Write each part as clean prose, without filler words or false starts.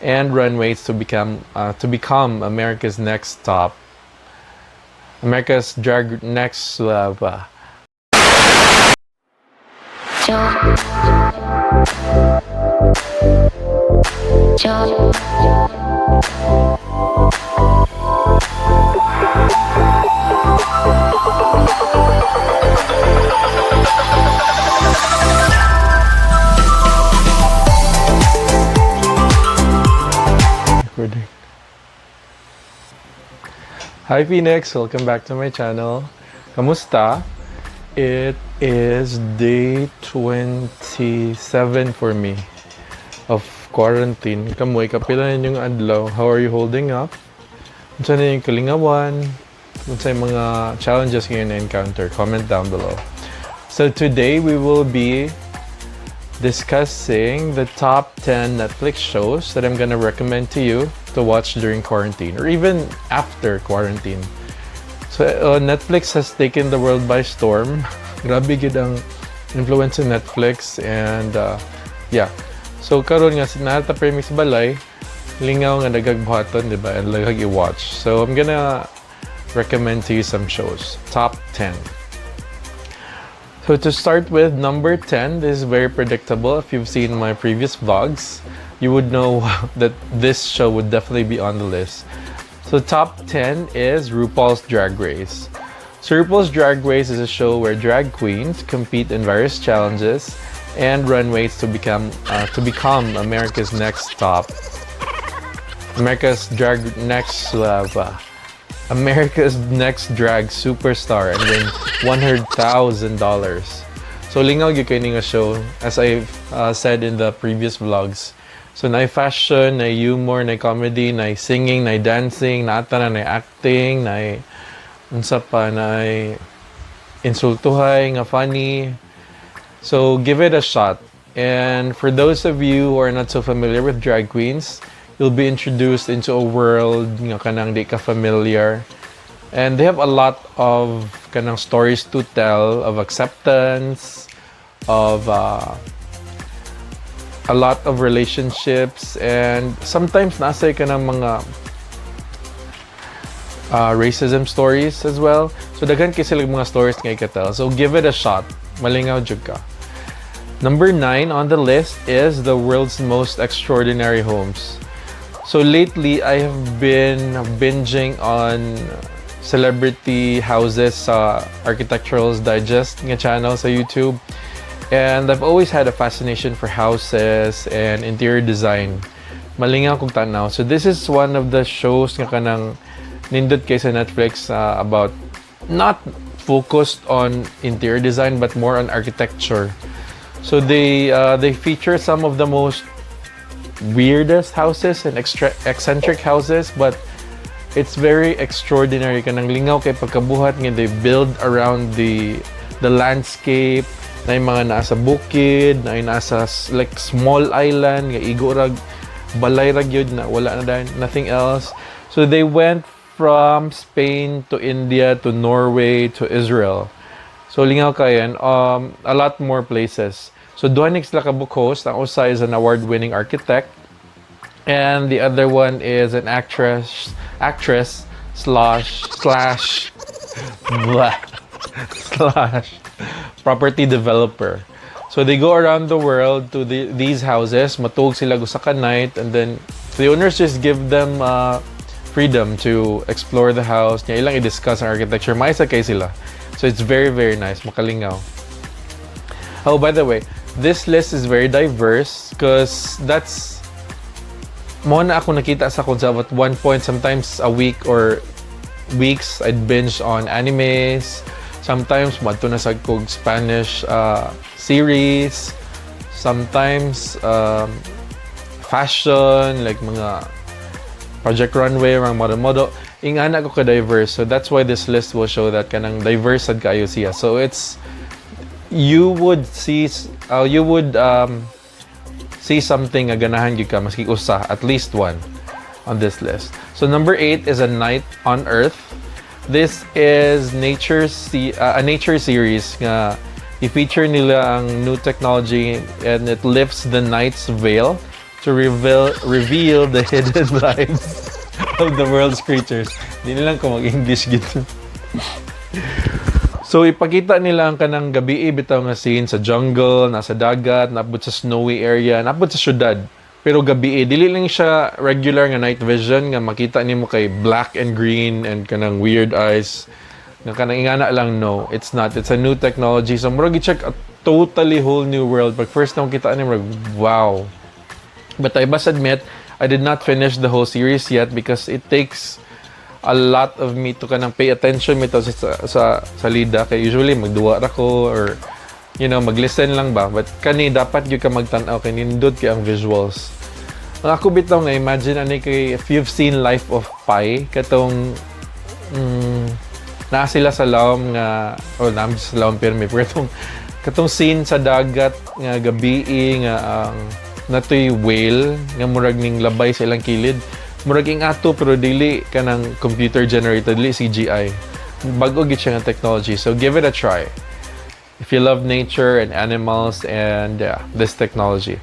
and runways to become America's next top. America's drag next recording. Hi Phoenix, welcome back to my channel. Kamusta? It is day 27 for me of quarantine. Kamuy, kapila na yung adlaw. How are you holding up? Unsa na yung kalingawan? Unsa yung mga challenges ngayon na encounter? Comment down below. So today we will be discussing the top 10 Netflix shows that I'm gonna recommend to you to watch during quarantine or even after quarantine. So Netflix has taken the world by storm. Grabe gid ang influence ng Netflix and yeah. So karon nga nata premix balay, lingaw nga nagagbuhaton, di ba? And lagag i-watch. So I'm gonna recommend to you some shows. Top 10. So to start with, number 10, this is very predictable. If you've seen my previous vlogs, you would know that this show would definitely be on the list. So top 10 is RuPaul's Drag Race. So RuPaul's Drag Race is a show where drag queens compete in various challenges and runways to become America's next top. America's next drag superstar and win $100,000. So lingaw gyud kay ning show, as I've said in the previous vlogs. So na fashion, na humor, na comedy, na singing, na dancing, na ata na acting, na unsa pa na insultuhay nga funny. So give it a shot. And for those of you who are not so familiar with drag queens, you'll be introduced into a world nga kanang di ka familiar. And they have a lot of kanang stories to tell of acceptance, of a lot of relationships, and sometimes nasa ka ng mga racism stories as well. So daghan kay sila mga stories nga ika-tell. So give it a shot. Malingaw jud ka. Number 9 on the list is the world's most extraordinary homes. So lately, I have been binging on celebrity houses sa Architectural's Digest nga channel sa YouTube. And I've always had a fascination for houses and interior design. Malingaw kong tanaw. So this is one of the shows nga kanang nindot kay sa Netflix about not focused on interior design but more on architecture. So they feature some of the most weirdest houses and eccentric houses, but it's very extraordinary. Kanang lingaw kay pagkabuhat nga they build around the landscape, na yung mga nasa bukid, na yung nasa like small island nga igo rag balay rag yun na wala na dahil nothing else. So they went from Spain to India to Norway to Israel. So lingaw kayan, a lot more places. So duha sila ka book host. Ang usa is an award-winning architect, and the other one is an actress slash property developer. So they go around the world to these houses, matug sila gusa ka night, and then the owners just give them freedom to explore the house. Nya ilang i-discuss ang architecture. Maisa kay sila. So it's very, very nice. Makalingaw. Oh, by the way, this list is very diverse because that's mo na ako nakita sa kung at one point, sometimes a week or weeks, I'd binge on animes. Sometimes madto na sa kog Spanish series. Sometimes fashion, like mga Project Runway, mga modo-modo. Ingana ko ka-diverse. So that's why this list will show that kanang diverse sad kayo siya. So it's you would see something nga ganahan gyud ka maski usa, at least one on this list. So number 8 is A Night on Earth. This is a nature series nga i-feature nila ang new technology, and it lifts the night's veil to reveal the hidden lives of the world's creatures. Hindi nilang ko mag-English gito. So, ipakita nila ang kanang gabi bitaw nga scene sa jungle, nasa dagat, napod sa snowy area, napod sa syudad. Pero gabi, dili lang siya regular nga night vision, nga makita nimo kay black and green and kanang weird eyes. Nga kanang ingana lang, no. It's not. It's a new technology. So, murag i-check a totally whole new world. Pag first na makita niyo, wow. But I must admit, I did not finish the whole series yet because it takes a lot of me to kanang pay attention mito sa lida. Kaya usually magduwa ako or mag-listen lang ba. But kani dapat yung ka magtanaw kay nindot kay ang visuals. Ang ako bitaw nga imagine kay if you've seen Life of Pi katong na sila sa lawom nga sa lawom pirmi pero katong scene sa dagat nga gabi nga natoy whale nga murag ning labay sa ilang kilid. Murag ing ato pero dili kanang computer generated, dili CGI. Bago gid siya nga technology. So give it a try. If you love nature and animals and this technology.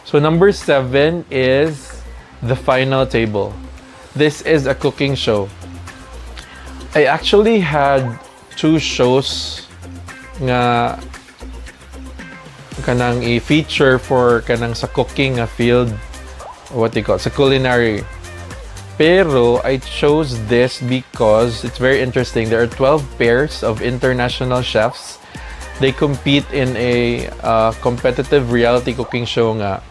So number 7 is The Final Table. This is a cooking show. I actually had 2 shows nga kanang i-feature for kanang sa cooking field, what they call sa culinary. Pero I chose this because it's very interesting. There are 12 pairs of international chefs. They compete in a competitive reality cooking show nga.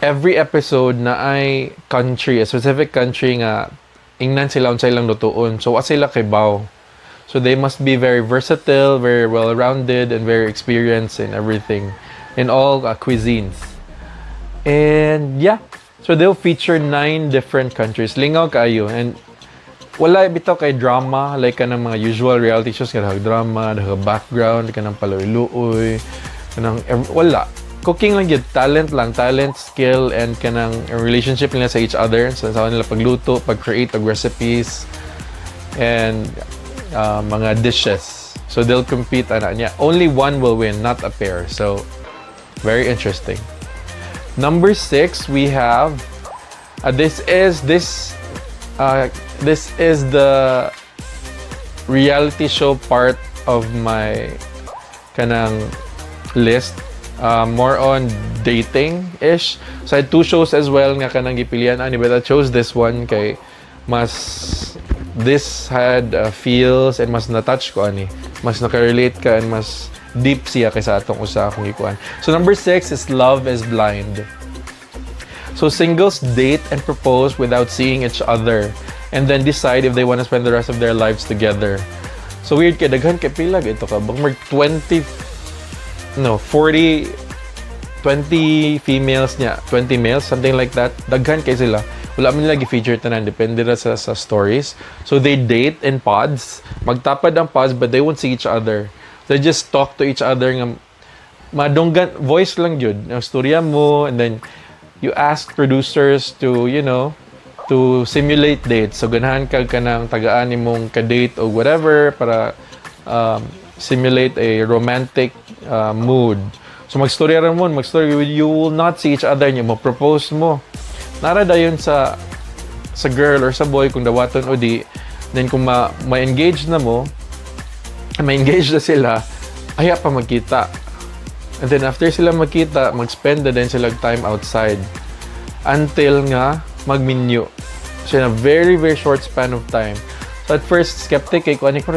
Every episode na ay country, a specific country nga ingnan sila unsay lang lutuon. So sila kay baw. So they must be very versatile, very well-rounded, and very experienced in everything, in all cuisines. And yeah, so they'll feature 9 different countries. Lingaw kayo. And wala bitaw kay drama, like kanang mga usual reality shows, kanang drama, background, kanang paloy-luoy, kanang wala. Cooking lang yun, talent, skill, and kanang relationship nila sa each other. So sa nila pagluto, pag-create of recipes, and mga dishes. So they'll compete only one will win, not a pair. So very interesting. Number 6 we have this is the reality show part of my kanang list. More on dating-ish. So I had 2 shows as well nga kanang gipilian but I chose this one kay this had feels and mas na-touch ko mas nakarelate ka and mas deep siya kaysa atong usa akong gikuan. So number 6 is Love is Blind. So singles date and propose without seeing each other and then decide if they want to spend the rest of their lives together. So weird kay daghan kay pila ito ka bang 20 females niya, 20 males, something like that. Daghan kay sila. Wala man nila gi-feature tanan, depende ra sa stories. So they date in pods. Magtapad ang pods but they won't see each other. They just talk to each other nga madunggan voice lang jud. Ang storya mo and then you ask producers to, to simulate dates. So ganahan ka kanang tagaan nimong ka-date or whatever para simulate a romantic mood. So magstorya ra mo, you will not see each other niyo, mo-propose mo. Nara dayon sa girl or sa boy kung dawaton o di. Then kung ma-engage na mo, ma-engage na sila, aya pa magkita. And then after sila magkita, mag-spend na din sila time outside until nga mag-minyo. So in a very, very short span of time. So at first, skeptic kay kuan ko,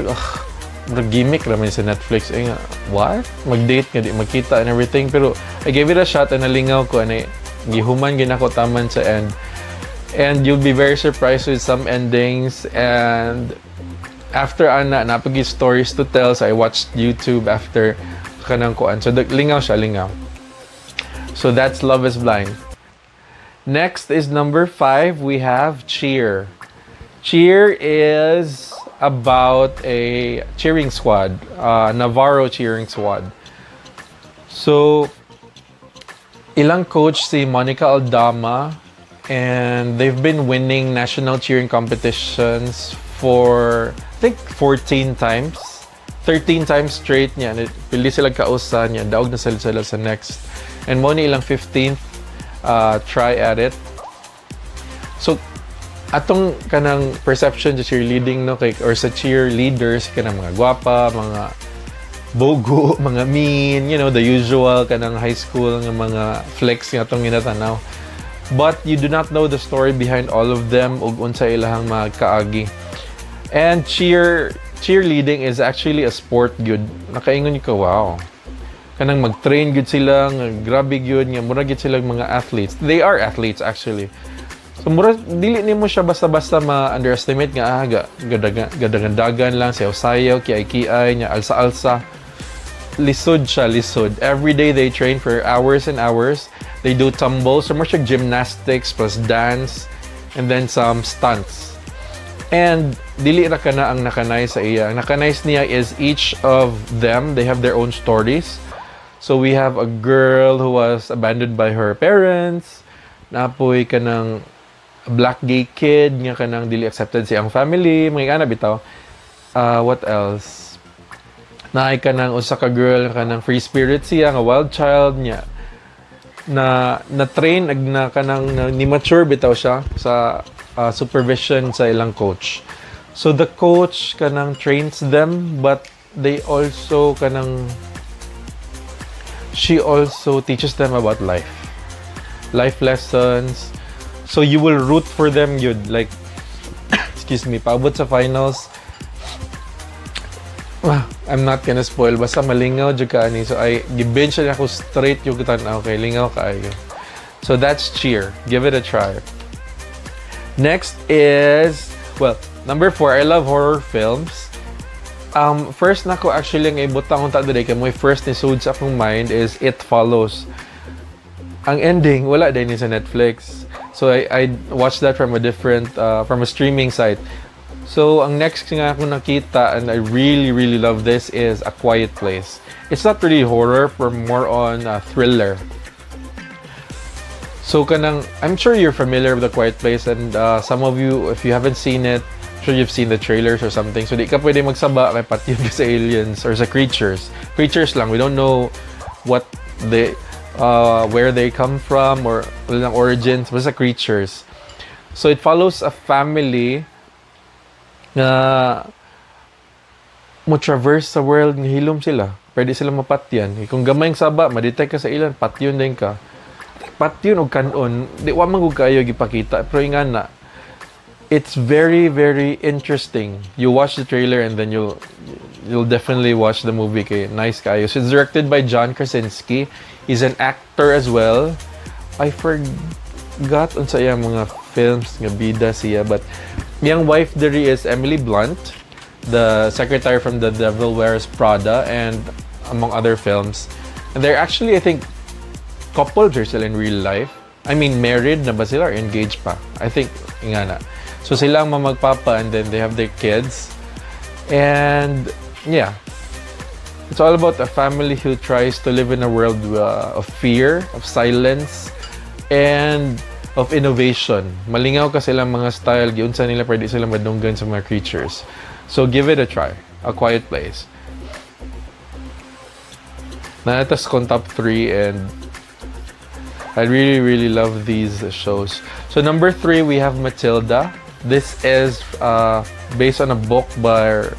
gimmick naman sa Netflix. Nga, what? Mag-date nga, di magkita and everything. Pero I gave it a shot and nalingaw ko. Gihuman ginako taman sa end. And you'll be very surprised with some endings. And after napagi stories to tell. So I watched YouTube after kanang kuan. So lingaw siya, lingaw. So that's Love is Blind. Next is number 5. We have Cheer. Cheer is about a cheering squad, Navarro cheering squad. So, ilang coach si Monica Aldama, and they've been winning national cheering competitions for, I think, 14 times. 13 times straight niya. Pili sila kausa niya. Daog na sila sa next. And mo ni ilang 15th try at it. So atong kanang perception sa cheerleading no kay or sa cheerleaders kanang mga gwapa, mga bogo, mga mean, you know, the usual kanang high school nga mga flex nga atong ginatanaw. But you do not know the story behind all of them ug unsa ilahang magkaagi. And cheerleading is actually a sport gyud. Nakaingon ka, wow. Kanang mag-train gyud sila, nga grabe gyud nga mura gyud sila mga athletes. They are athletes actually. So mura dili nimo siya basta-basta ma-underestimate nga gadagan lang sayaw-sayaw, kiay-kiay, nya alsa-alsa. Lisod siya, lisod. Every day they train for hours and hours. They do tumbles, so much like gymnastics plus dance, and then some stunts. And dili ra kana ang nakanay sa iya. Ang nakanay niya is each of them, they have their own stories. So we have a girl who was abandoned by her parents. Napoy kanang black gay kid nga kanang dili accepted sa iyang family, mga kana bitaw. What else? Naay kanang usa ka girl kanang free spirit siya, nga wild child niya. Na train ag na kanang ni mature bitaw siya sa supervision sa ilang coach. So the coach kanang trains them, but they also kanang she also teaches them about life lessons. So you will root for them yun, like excuse me, paabot sa finals. I'm not gonna spoil, basta malingaw jud ka ani. So I gibench na ako straight yung tan-aw kay lingaw kaayo. So that's cheer. Give it a try. Next is, well, number 4, I love horror films. First nako actually nga ibutang unta today kay my first ni sud sa akong mind is It Follows. Ang ending wala din sa Netflix. So I watched that from a different from a streaming site. So ang next nga ako nakita, and I really love this, is A Quiet Place. It's not really horror, but more on thriller. So kanang, I'm sure you're familiar with A Quiet Place, and some of you, if you haven't seen it, I'm sure you've seen the trailers or something. So di ka pwede magsaba kay patiyog sa aliens or sa creatures. Creatures lang. We don't know what they where they come from or walang origins, basta creatures. So it follows a family na mo traverse sa world, ng hilom sila. Pwede sila mapatyan. Kung gamay ang saba, madetect ka sa ilan, patyon din ka. Patyon o kanon, di wa man gud kayo gipakita, pero ingana, it's very interesting. You watch the trailer and then you'll definitely watch the movie kay nice kayo. So it's directed by John Krasinski. He's an actor as well. I forgot unsa iyang mga films nga bida siya, but yung wife diri is Emily Blunt, the secretary from The Devil Wears Prada, and among other films. And they're actually, I think, coupled sila in real life. I mean, married na ba sila or engaged pa? I think, ingana. So sila ang mamagpapa, and then they have their kids. And yeah, it's all about a family who tries to live in a world of fear, of silence, and of innovation. Malingaw ka silang mga style, giunsa nila pwede silang madunggan sa mga creatures. So give it a try. A Quiet Place. Natas kong top 3, and I really love these shows. So number 3, we have Matilda. This is based on a book by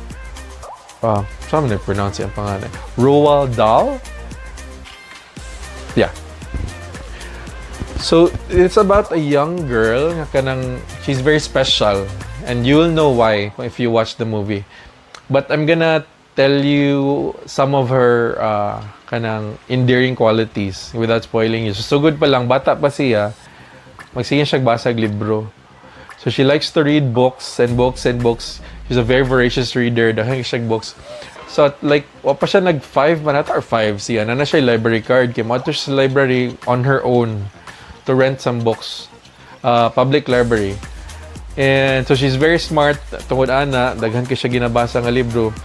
saan man pronounce yung pangalan? Roald Dahl? Yeah. So it's about a young girl nga kanang she's very special, and you'll know why if you watch the movie. But I'm gonna tell you some of her kanang endearing qualities without spoiling you. So good pa lang, bata pa siya, magsiya siya basag libro. So she likes to read books and books and books. She's a very voracious reader, dahil siya books. So like, wa pa siya nag-5 manata or 5 siya. Na siya library card. Kaya mo sa library on her own to rent some books. Public library. And so she's very smart. Tungod ana, daghan ka siya ginabasa nga libro.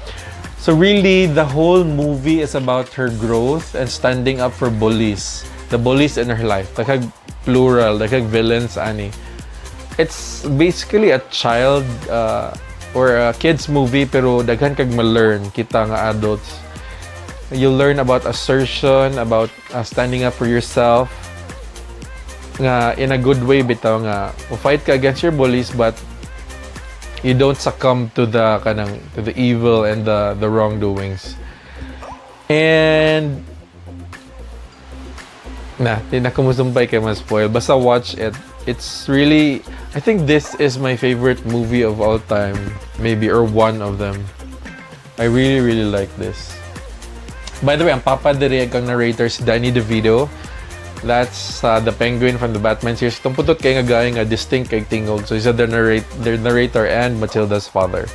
So really, the whole movie is about her growth and standing up for bullies. The bullies in her life. Daghang plural, daghang villains, ani. It's basically a child or a kids movie, pero daghan kag ma-learn kita nga adults. You learn about assertion, about standing up for yourself. nga in a good way bitaw nga fight ka against your bullies but you don't succumb to the evil and the wrongdoings. And di na ko musumpay kay ma-spoil. Basta watch it. It's really, I think this is my favorite movie of all time, maybe, or one of them. I really, really like this. By the way, ang papa diri kang narrator si Danny DeVito. That's the penguin from the Batman series. Itong putot kay nga gaya nga distinct kay tingog. So he's the narrator and Matilda's father.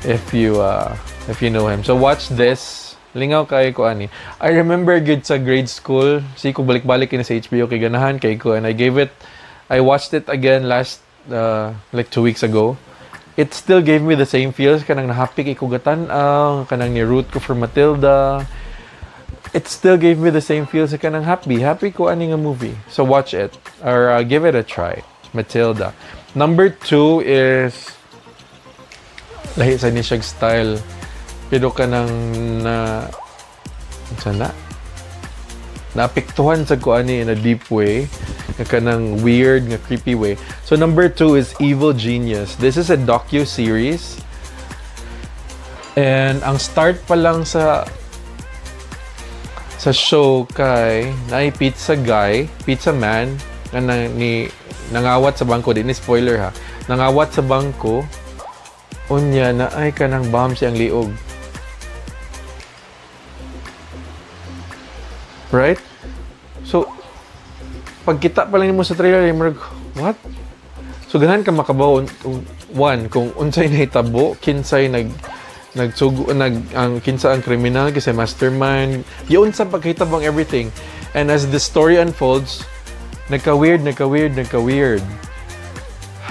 If you know him. So watch this. Lingaw kay ko ani. I remember good sa grade school. Si ko balik-balik kini sa HBO kay ganahan kay ko, and I watched it again last like 2 weeks ago. It still gave me the same feels kanang nahappy kay ko gatan-ang, kanang ni root ko for Matilda. It still gave me the same feels sa kanang happy ko ani nga movie. So watch it or give it a try. Matilda. Number 2 is lahi sa ni siya style. Pero kanang naapektuhan sa ko ani in a deep way, kanang weird nga creepy way. So number 2 is Evil Genius. This is a docu-series. And ang start pa lang sa show kay naay pizza man na nangawat sa bangko, di ni spoiler ha. Nangawat sa bangko unya na ay kanang bomb siyang liog. Right? So pagkita pa lang mo sa trailer, what? So ganahan ka makabaw one kung unsay nahitabo, kinsay kinsa ang kriminal kasi mastermind, yun sa pagkitabang everything. And as the story unfolds, nagka-weird.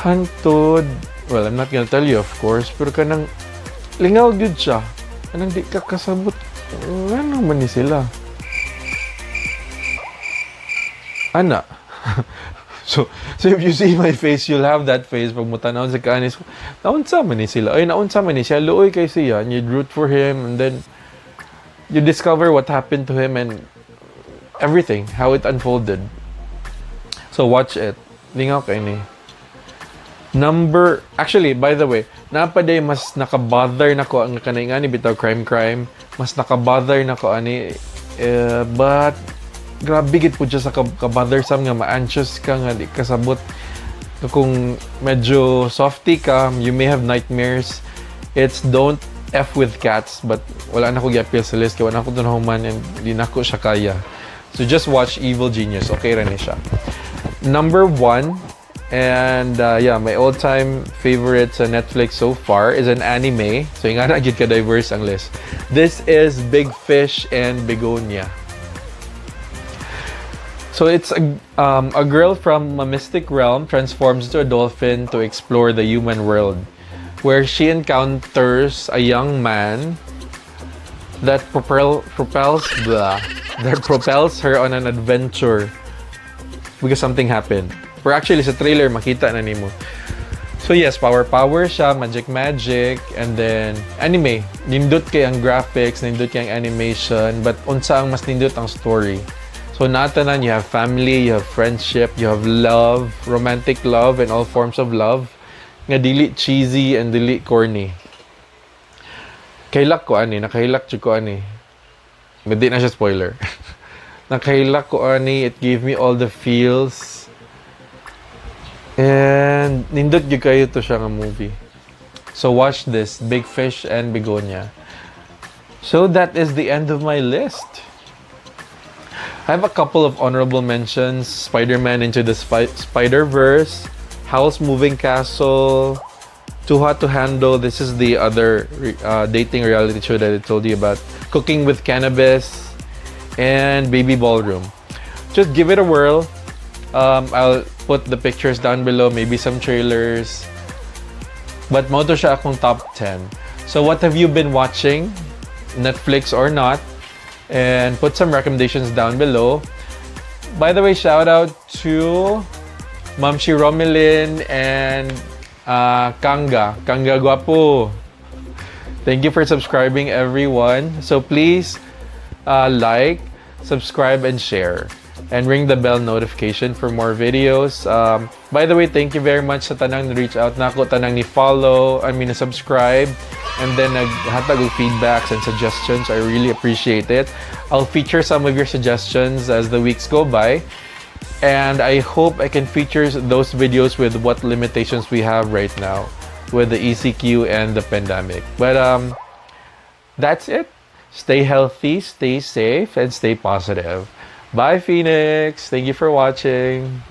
Hantod. Well, I'm not gonna tell you, of course, pero kanang lingaw gyud siya. Kanang di ka kasabot. Ano man ni sila? Ana. So if you see my face, you'll have that face pag mutanaw sa kanis. Naunsa man ni sila. Ay, naunsa man ni siya. Luoy kay siya. And you'd root for him, and then you discover what happened to him and everything, how it unfolded. So watch it. Lingaw kay ni. Actually, by the way, napaday mas nakabother na ko ang kanay nga ni bitaw crime. Mas nakabother na ko ani. But grabe gid po siya sa kabothersome nga ma-anxious ka nga di kasabot. Kung medyo softy ka, you may have nightmares. It's don't F with cats, but wala na ko gyapil sa list kaya wala ko human and di na ko siya kaya. So just watch Evil Genius. Okay ra ni siya. Number 1, and my all-time favorite sa Netflix so far is an anime. So nga na gid ka diverse ang list. This is Big Fish and Begonia. So it's a girl from a mystic realm transforms into a dolphin to explore the human world, where she encounters a young man that propels her on an adventure because something happened. Or actually sa trailer makita na nimo. So yes, power siya, magic, and then anime. Nindot kay ang graphics, nindot kay ang animation, but unsa ang mas nindot ang story. So natanan, you have family, you have friendship, you have love, romantic love, and all forms of love. Nga dili cheesy and dili corny. Nakahilak ko ani. Hindi na siya spoiler. Nakahilak ko ani, it gave me all the feels. And nindot gyud kayo to siya nga movie. So watch this, Big Fish and Begonia. So that is the end of my list. I have a couple of honorable mentions. Spider-Man Into the Spider-Verse, Howl's Moving Castle, Too Hot to Handle. This is the other dating reality show that I told you about. Cooking with Cannabis, and Baby Ballroom. Just give it a whirl. I'll put the pictures down below, maybe some trailers. But mo to siya akong top 10. So what have you been watching? Netflix or not? And put some recommendations down below. By the way, shout out to Mamshi Romilin and Kanga Guapo. Thank you for subscribing, everyone. So please like, subscribe, and share. and ring the bell notification for more videos. By the way, thank you very much sa tanang na reach out nako, tanang ni follow, subscribe, and then naghatag og feedbacks and suggestions. I really appreciate it. I'll feature some of your suggestions as the weeks go by, and I hope I can feature those videos with what limitations we have right now with the ECQ and the pandemic. But that's it. Stay healthy, stay safe, and stay positive. Bye, Phoenix. Thank you for watching.